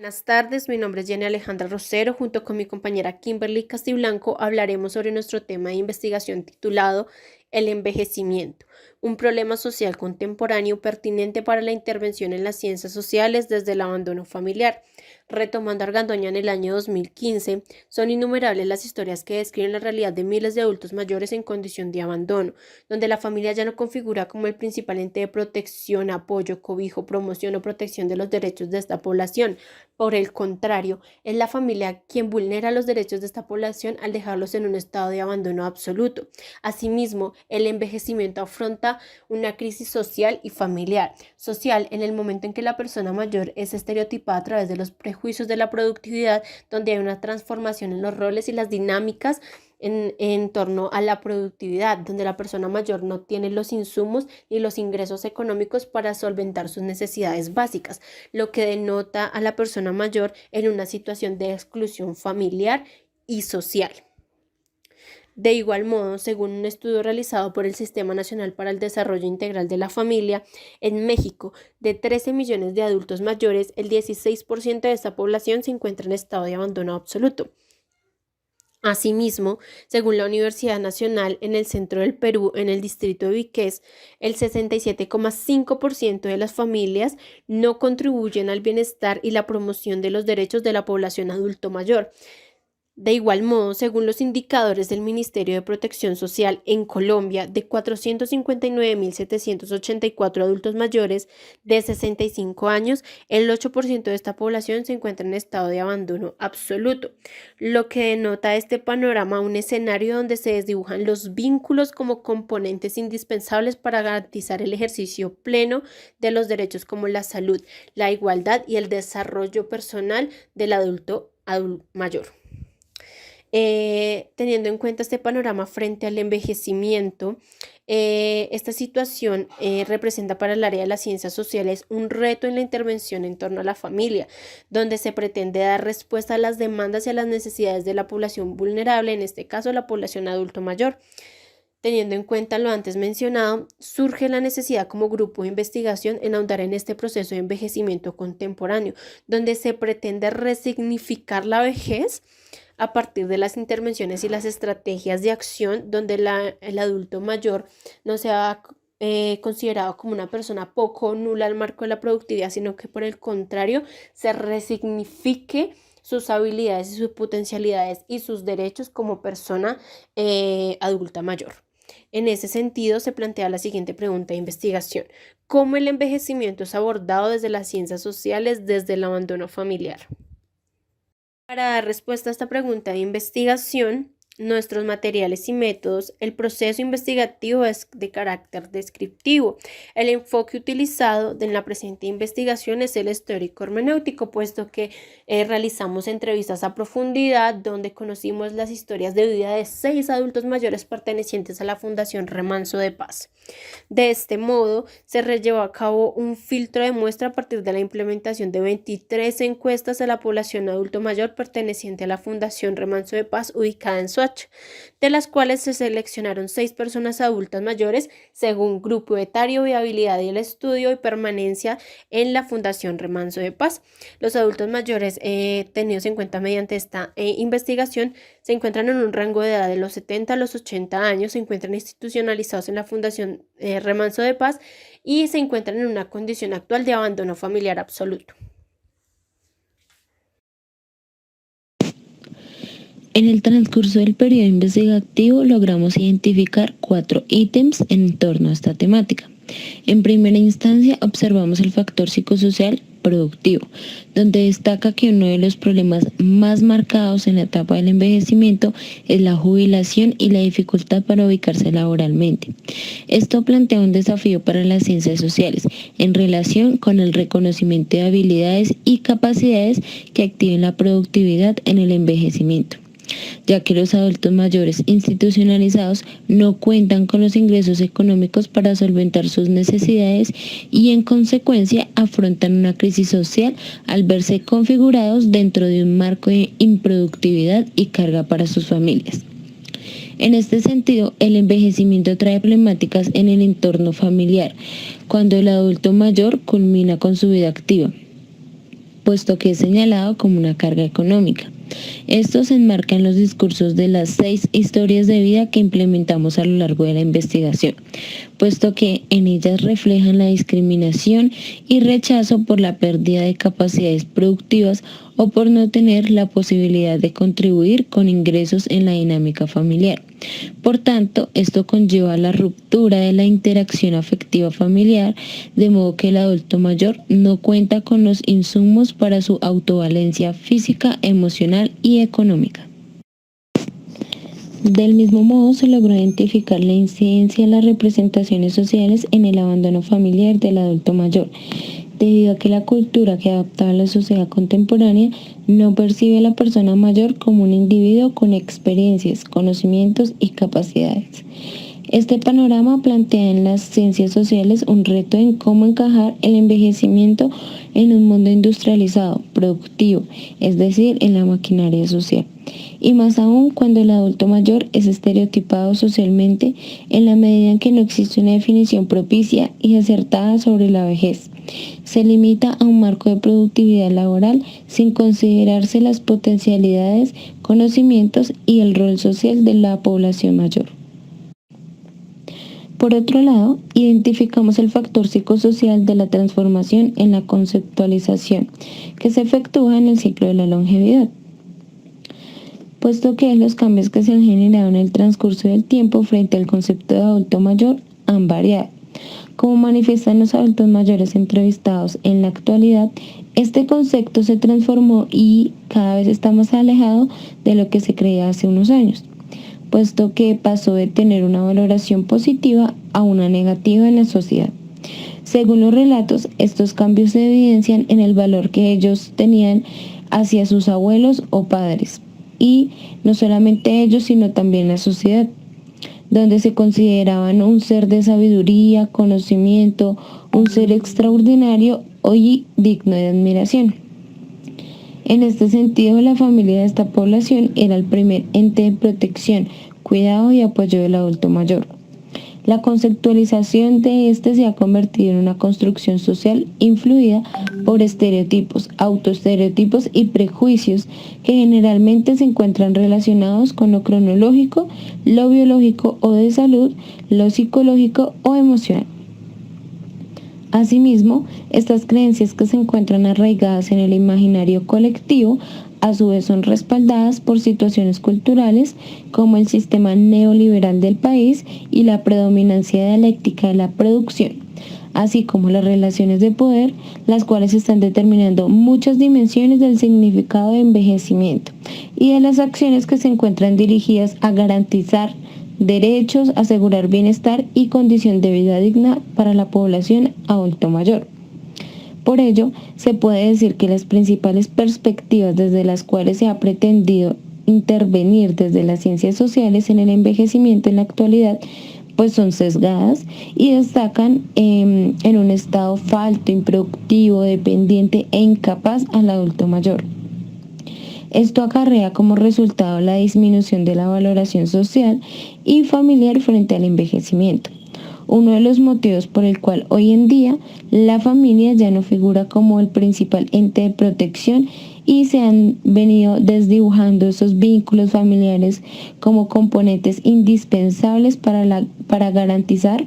Buenas tardes, mi nombre es Jenny Alejandra Rosero. Junto con mi compañera Kimberly Castiblanco hablaremos sobre nuestro tema de investigación titulado El envejecimiento, un problema social contemporáneo pertinente para la intervención en las ciencias sociales desde el abandono familiar. Retomando a Argandoña en el año 2015, son innumerables las historias que describen la realidad de miles de adultos mayores en condición de abandono, donde la familia ya no configura como el principal ente de protección, apoyo, cobijo, promoción o protección de los derechos de esta población. Por el contrario, es la familia quien vulnera los derechos de esta población al dejarlos en un estado de abandono absoluto. Asimismo, el envejecimiento afronta una crisis social y familiar. Social en el momento en que la persona mayor es estereotipada a través de los prejuicios de la productividad, donde hay una transformación en los roles y las dinámicas en torno a la productividad, donde la persona mayor no tiene los insumos ni los ingresos económicos para solventar sus necesidades básicas, lo que denota a la persona mayor en una situación de exclusión familiar y social. De igual modo, según un estudio realizado por el Sistema Nacional para el Desarrollo Integral de la Familia, en México, de 13 millones de adultos mayores, el 16% de esta población se encuentra en estado de abandono absoluto. Asimismo, según la Universidad Nacional en el centro del Perú, en el distrito de Iqués, el 67,5% de las familias no contribuyen al bienestar y la promoción de los derechos de la población adulto mayor. De igual modo, según los indicadores del Ministerio de Protección Social en Colombia, de 459.784 adultos mayores de 65 años, el 8% de esta población se encuentra en estado de abandono absoluto, lo que denota este panorama un escenario donde se desdibujan los vínculos como componentes indispensables para garantizar el ejercicio pleno de los derechos como la salud, la igualdad y el desarrollo personal del adulto mayor. Teniendo en cuenta este panorama frente al envejecimiento, esta situación representa para el área de las ciencias sociales un reto en la intervención en torno a la familia, donde se pretende dar respuesta a las demandas y a las necesidades de la población vulnerable, en este caso la población adulto mayor. Teniendo en cuenta lo antes mencionado, surge la necesidad como grupo de investigación en ahondar en este proceso de envejecimiento contemporáneo, donde se pretende resignificar la vejez a partir de las intervenciones y las estrategias de acción, donde el adulto mayor no sea considerado como una persona poco o nula al marco de la productividad, sino que por el contrario se resignifique sus habilidades y sus potencialidades y sus derechos como persona adulta mayor. En ese sentido, se plantea la siguiente pregunta de investigación: ¿cómo el envejecimiento es abordado desde las ciencias sociales, desde el abandono familiar? Para dar respuesta a esta pregunta de investigación, nuestros materiales y métodos, el proceso investigativo es de carácter descriptivo. El enfoque utilizado en la presente investigación es el histórico hermenéutico, puesto que realizamos entrevistas a profundidad donde conocimos las historias de vida de 6 adultos mayores pertenecientes a la Fundación Remanso de Paz. De este modo, se llevó a cabo un filtro de muestra a partir de la implementación de 23 encuestas a la población adulto mayor perteneciente a la Fundación Remanso de Paz ubicada en Soacha, de las cuales se seleccionaron 6 personas adultas mayores según grupo etario, viabilidad y el estudio y permanencia en la Fundación Remanso de Paz. Los adultos mayores tenidos en cuenta mediante esta investigación se encuentran en un rango de edad de los 70 a los 80 años, se encuentran institucionalizados en la Fundación Remanso de Paz y se encuentran en una condición actual de abandono familiar absoluto. En el transcurso del periodo investigativo logramos identificar 4 ítems en torno a esta temática. En primera instancia, observamos el factor psicosocial productivo, donde destaca que uno de los problemas más marcados en la etapa del envejecimiento es la jubilación y la dificultad para ubicarse laboralmente. Esto plantea un desafío para las ciencias sociales en relación con el reconocimiento de habilidades y capacidades que activen la productividad en el envejecimiento, ya que los adultos mayores institucionalizados no cuentan con los ingresos económicos para solventar sus necesidades y en consecuencia afrontan una crisis social al verse configurados dentro de un marco de improductividad y carga para sus familias. En este sentido, el envejecimiento trae problemáticas en el entorno familiar, cuando el adulto mayor culmina con su vida activa, puesto que es señalado como una carga económica. Esto se enmarca en los discursos de las 6 historias de vida que implementamos a lo largo de la investigación, puesto que en ellas reflejan la discriminación y rechazo por la pérdida de capacidades productivas o por no tener la posibilidad de contribuir con ingresos en la dinámica familiar. Por tanto, esto conlleva la ruptura de la interacción afectiva familiar, de modo que el adulto mayor no cuenta con los insumos para su autovalencia física, emocional y económica. Del mismo modo, se logró identificar la incidencia de las representaciones sociales en el abandono familiar del adulto mayor, debido a que la cultura que adapta a la sociedad contemporánea no percibe a la persona mayor como un individuo con experiencias, conocimientos y capacidades. Este panorama plantea en las ciencias sociales un reto en cómo encajar el envejecimiento en un mundo industrializado, productivo, es decir, en la maquinaria social. Y más aún cuando el adulto mayor es estereotipado socialmente en la medida en que no existe una definición propicia y acertada sobre la vejez. Se limita a un marco de productividad laboral sin considerarse las potencialidades, conocimientos y el rol social de la población mayor. Por otro lado, identificamos el factor psicosocial de la transformación en la conceptualización que se efectúa en el ciclo de la longevidad, puesto que los cambios que se han generado en el transcurso del tiempo frente al concepto de adulto mayor han variado. Como manifiestan los adultos mayores entrevistados en la actualidad, este concepto se transformó y cada vez está más alejado de lo que se creía hace unos años, puesto que pasó de tener una valoración positiva a una negativa en la sociedad. Según los relatos, estos cambios se evidencian en el valor que ellos tenían hacia sus abuelos o padres, y no solamente ellos, sino también la sociedad, donde se consideraban un ser de sabiduría, conocimiento, un ser extraordinario y digno de admiración. En este sentido, la familia de esta población era el primer ente de protección, cuidado y apoyo del adulto mayor. La conceptualización de este se ha convertido en una construcción social influida por estereotipos, autoestereotipos y prejuicios que generalmente se encuentran relacionados con lo cronológico, lo biológico o de salud, lo psicológico o emocional. Asimismo, estas creencias que se encuentran arraigadas en el imaginario colectivo, a su vez son respaldadas por situaciones culturales como el sistema neoliberal del país y la predominancia dialéctica de la producción, así como las relaciones de poder, las cuales están determinando muchas dimensiones del significado de envejecimiento y de las acciones que se encuentran dirigidas a garantizar derechos, asegurar bienestar y condición de vida digna para la población adulto mayor. Por ello, se puede decir que las principales perspectivas desde las cuales se ha pretendido intervenir desde las ciencias sociales en el envejecimiento en la actualidad, pues son sesgadas y destacan en un estado falto, improductivo, dependiente e incapaz al adulto mayor. Esto acarrea como resultado la disminución de la valoración social y familiar frente al envejecimiento. Uno de los motivos por el cual hoy en día la familia ya no figura como el principal ente de protección y se han venido desdibujando esos vínculos familiares como componentes indispensables para garantizar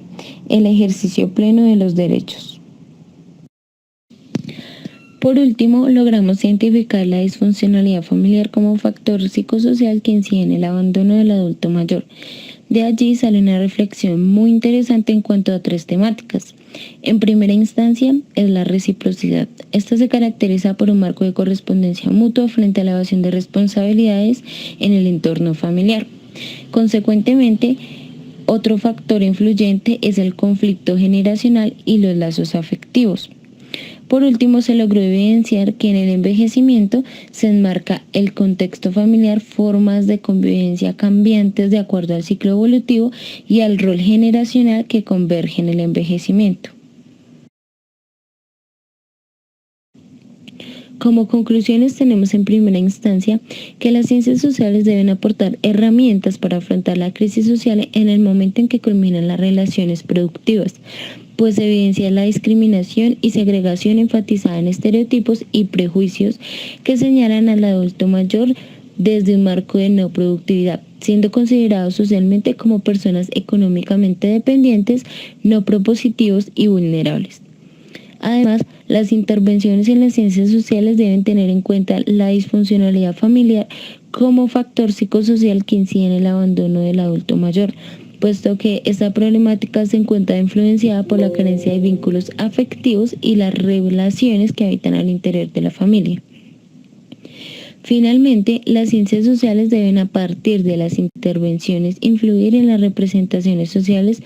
el ejercicio pleno de los derechos. Por último, logramos identificar la disfuncionalidad familiar como factor psicosocial que incide en el abandono del adulto mayor. De allí sale una reflexión muy interesante en cuanto a 3 temáticas. En primera instancia, es la reciprocidad. Esta se caracteriza por un marco de correspondencia mutua frente a la evasión de responsabilidades en el entorno familiar. Consecuentemente, otro factor influyente es el conflicto generacional y los lazos afectivos. Por último, se logró evidenciar que en el envejecimiento se enmarca el contexto familiar, formas de convivencia cambiantes de acuerdo al ciclo evolutivo y al rol generacional que converge en el envejecimiento. Como conclusiones tenemos en primera instancia que las ciencias sociales deben aportar herramientas para afrontar la crisis social en el momento en que culminan las relaciones productivas, pues evidencia la discriminación y segregación enfatizada en estereotipos y prejuicios que señalan al adulto mayor desde un marco de no productividad, siendo considerados socialmente como personas económicamente dependientes, no propositivos y vulnerables. Además, las intervenciones en las ciencias sociales deben tener en cuenta la disfuncionalidad familiar como factor psicosocial que incide en el abandono del adulto mayor, puesto que esta problemática se encuentra influenciada por la carencia de vínculos afectivos y las relaciones que habitan al interior de la familia. Finalmente, las ciencias sociales deben, a partir de las intervenciones, influir en las representaciones sociales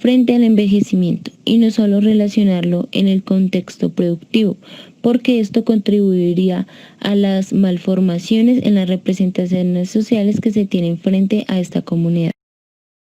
frente al envejecimiento y no solo relacionarlo en el contexto productivo, porque esto contribuiría a las malformaciones en las representaciones sociales que se tienen frente a esta comunidad.